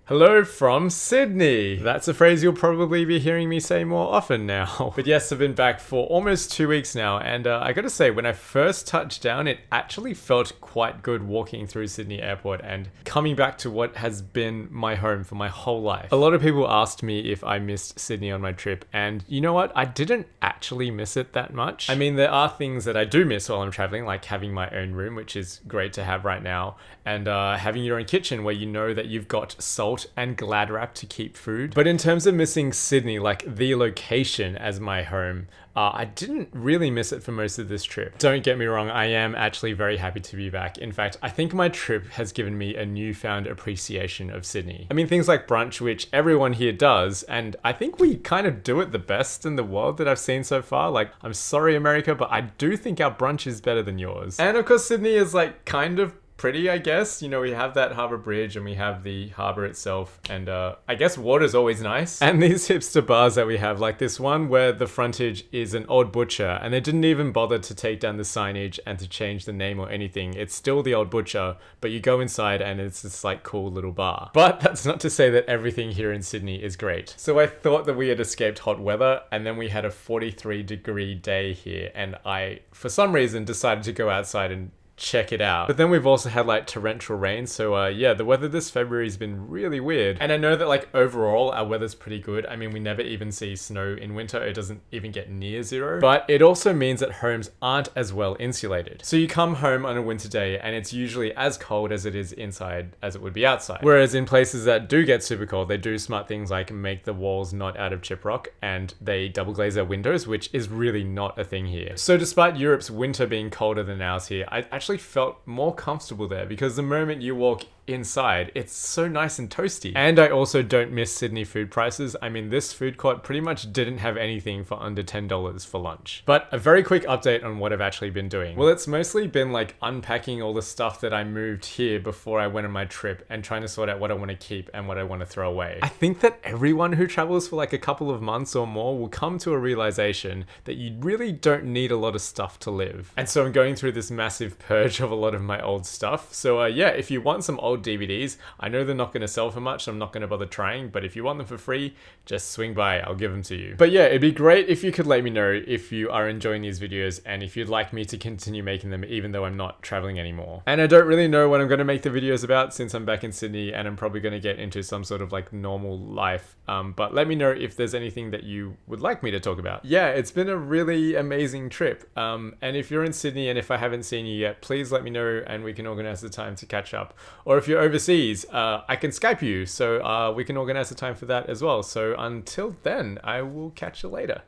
Hello from Sydney. That's a phrase you'll probably be hearing me say more often now. But yes, I've been back for almost 2 weeks now, and I gotta say, when I first touched down, it actually felt quite good walking through Sydney Airport and coming back to what has been my home for my whole life. A lot of people asked me if I missed Sydney on my trip, and you know what? I didn't actually miss it that much. I mean, there are things that I do miss while I'm traveling, like having my own room, which is great to have right now, and having your own kitchen where you know that you've got salt and Glad wrap to keep food. But in terms of missing Sydney, like the location as my home, I didn't really miss it for most of this trip. Don't get me wrong, I am actually very happy to be back. In fact, I think my trip has given me a newfound appreciation of Sydney. I mean, things like brunch, which everyone here does, and I think we kind of do it the best in the world that I've seen so far. Like, I'm sorry, America, but I do think our brunch is better than yours. And of course, Sydney is like kind of pretty, I guess. You know, we have that harbour bridge and we have the harbour itself, and I guess water's always nice. And these hipster bars that we have, like this one where the frontage is an old butcher, and they didn't even bother to take down the signage and to change the name or anything. It's still the old butcher, but you go inside and it's this like cool little bar. But that's not to say that everything here in Sydney is great. So I thought that we had escaped hot weather, and then we had a 43-degree day here, and I, for some reason, decided to go outside and check it out. But then we've also had like torrential rain, so yeah, the weather this February has been really weird. And I know that like overall our weather's pretty good. I mean, we never even see snow in winter. It doesn't even get near zero. But it also means that homes aren't as well insulated. So you come home on a winter day and it's usually as cold as it is inside as it would be outside. Whereas in places that do get super cold, they do smart things like make the walls not out of chiprock, and they double glaze their windows, which is really not a thing here. So despite Europe's winter being colder than ours here, I actually felt more comfortable there, because the moment you walk inside, it's so nice and toasty. And I also don't miss Sydney food prices. I mean, this food court pretty much didn't have anything for under $10 for lunch. But a very quick update on what I've actually been doing. Well, it's mostly been like unpacking all the stuff that I moved here before I went on my trip and trying to sort out what I want to keep and what I want to throw away. I think that everyone who travels for like a couple of months or more will come to a realization that you really don't need a lot of stuff to live. And so I'm going through this massive purge of a lot of my old stuff. So yeah, if you want some old DVDs, I know they're not going to sell for much, so I'm not going to bother trying, but if you want them for free, just swing by, I'll give them to you. But yeah, it'd be great if you could let me know if you are enjoying these videos and if you'd like me to continue making them even though I'm not traveling anymore. And I don't really know what I'm going to make the videos about since I'm back in Sydney and I'm probably going to get into some sort of like normal life, but let me know if there's anything that you would like me to talk about. Yeah, it's been a really amazing trip, and if you're in Sydney and if I haven't seen you yet, please let me know and we can organize the time to catch up. Or if you're overseas, I can Skype you, so we can organize the time for that as well. So until then, I will catch you later.